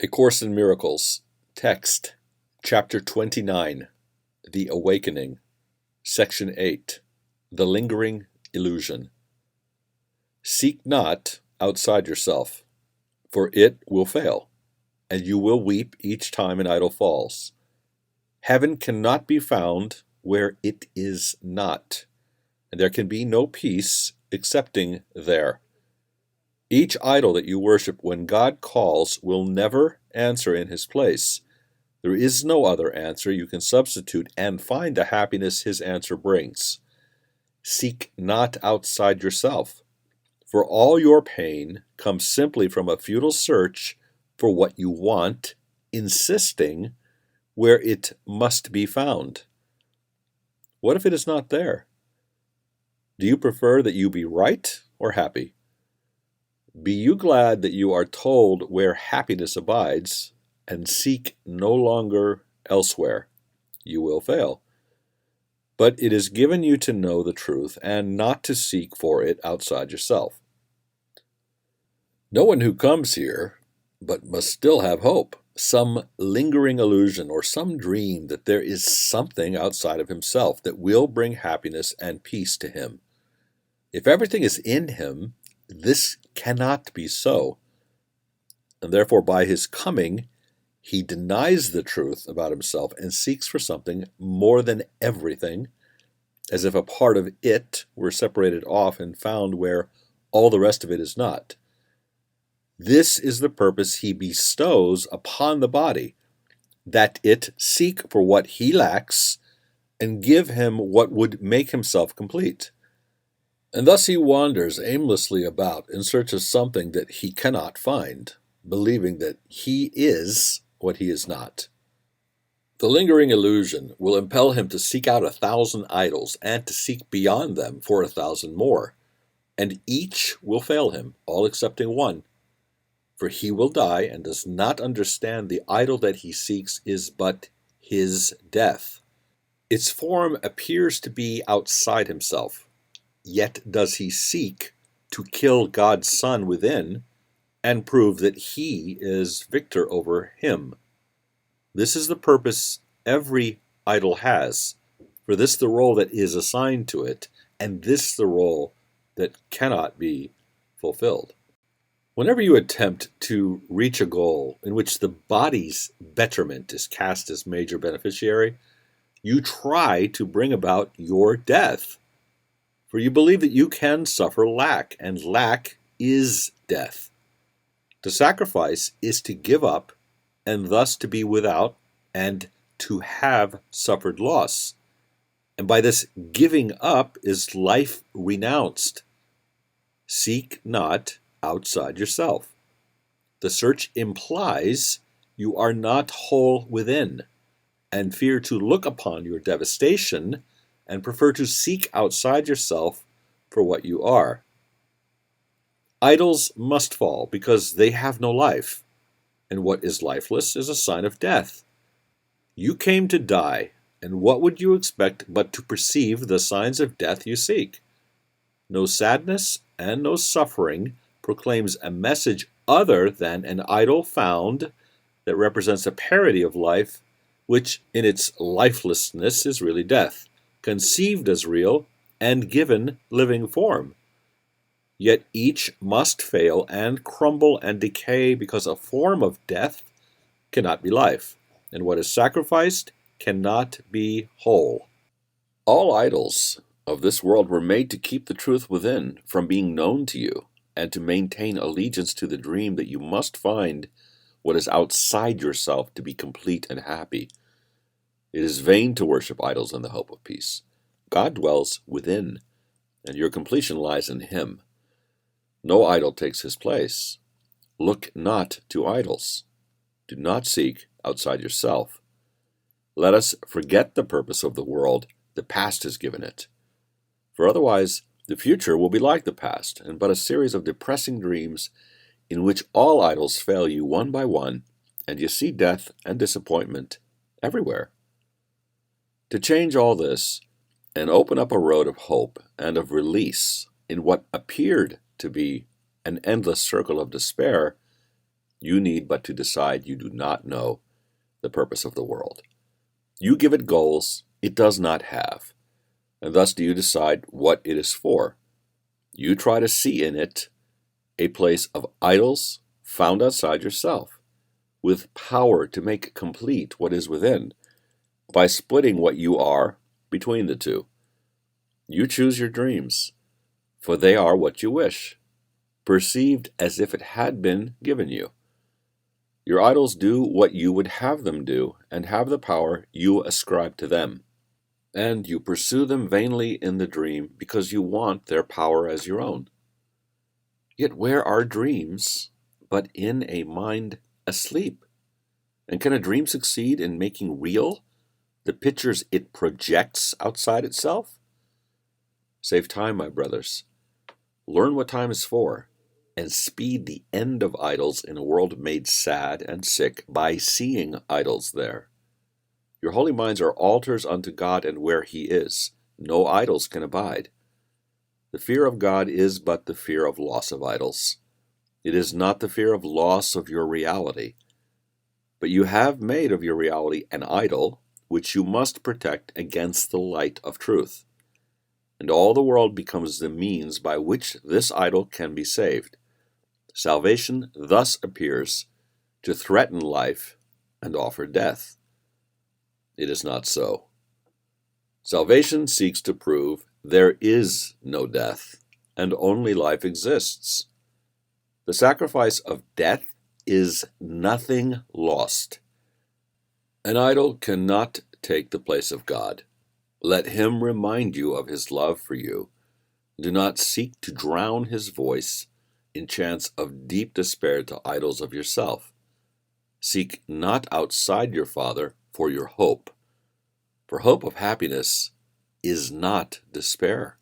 A Course in Miracles, Text, Chapter 29, The Awakening, Section 8, The Lingering Illusion. Seek not outside yourself, for it will fail, and you will weep each time an idol falls. Heaven cannot be found where it is not, and there can be no peace excepting there. Each idol that you worship when God calls will never answer in his place. There is no other answer you can substitute and find the happiness his answer brings. Seek not outside yourself, for all your pain comes simply from a futile search for what you want, insisting where it must be found. What if it is not there? Do you prefer that you be right or happy? Be you glad that you are told where happiness abides, and seek no longer elsewhere. You will fail. But it is given you to know the truth and not to seek for it outside yourself. No one who comes here but must still have hope, some lingering illusion or some dream that there is something outside of himself that will bring happiness and peace to him. If everything is in him, this cannot be so, and therefore by his coming, he denies the truth about himself and seeks for something more than everything, as if a part of it were separated off and found where all the rest of it is not. This is the purpose he bestows upon the body, that it seek for what he lacks and give him what would make himself complete. And thus he wanders aimlessly about in search of something that he cannot find, believing that he is what he is not. The lingering illusion will impel him to seek out 1,000 idols and to seek beyond them for 1,000 more, and each will fail him, all excepting one. For he will die and does not understand the idol that he seeks is but his death. Its form appears to be outside himself. Yet does he seek to kill God's Son within and prove that he is victor over him. This is the purpose every idol has, for this the role that is assigned to it, and this the role that cannot be fulfilled. Whenever you attempt to reach a goal in which the body's betterment is cast as major beneficiary, you try to bring about your death. For you believe that you can suffer lack, and lack is death. To sacrifice is to give up, and thus to be without, and to have suffered loss. And by this giving up is life renounced. Seek not outside yourself. The search implies you are not whole within, and fear to look upon your devastation and prefer to seek outside yourself for what you are. Idols must fall because they have no life, and what is lifeless is a sign of death. You came to die, and what would you expect but to perceive the signs of death you seek? No sadness and no suffering proclaims a message other than an idol found that represents a parody of life, which in its lifelessness is really death, conceived as real and given living form. Yet each must fail and crumble and decay because a form of death cannot be life, and what is sacrificed cannot be whole. All idols of this world were made to keep the truth within from being known to you, and to maintain allegiance to the dream that you must find what is outside yourself to be complete and happy. It is vain to worship idols in the hope of peace. God dwells within, and your completion lies in him. No idol takes his place. Look not to idols. Do not seek outside yourself. Let us forget the purpose of the world the past has given it. For otherwise, the future will be like the past, and but a series of depressing dreams in which all idols fail you one by one, and you see death and disappointment everywhere. To change all this and open up a road of hope and of release in what appeared to be an endless circle of despair, You need but to decide you do not know the purpose of the world. You give it goals it does not have, and thus do you decide what it is for. You try to see in it a place of idols found outside yourself, with power to make complete what is within, by splitting what you are between the two. You choose your dreams, for they are what you wish, perceived as if it had been given you. Your idols do what you would have them do, and have the power you ascribe to them. And you pursue them vainly in the dream, because you want their power as your own. Yet where are dreams but in a mind asleep? And can a dream succeed in making real the pictures it projects outside itself? Save time, my brothers. Learn what time is for, and speed the end of idols in a world made sad and sick by seeing idols there. Your holy minds are altars unto God, and where he is, no idols can abide. The fear of God is but the fear of loss of idols. It is not the fear of loss of your reality. But you have made of your reality an idol, which you must protect against the light of truth. And all the world becomes the means by which this idol can be saved. Salvation thus appears to threaten life and offer death. It is not so. Salvation seeks to prove there is no death, and only life exists. The sacrifice of death is nothing lost. An idol cannot take the place of God. Let him remind you of his love for you. Do not seek to drown his voice in chants of deep despair to idols of yourself. Seek not outside your Father for your hope, for hope of happiness is not despair.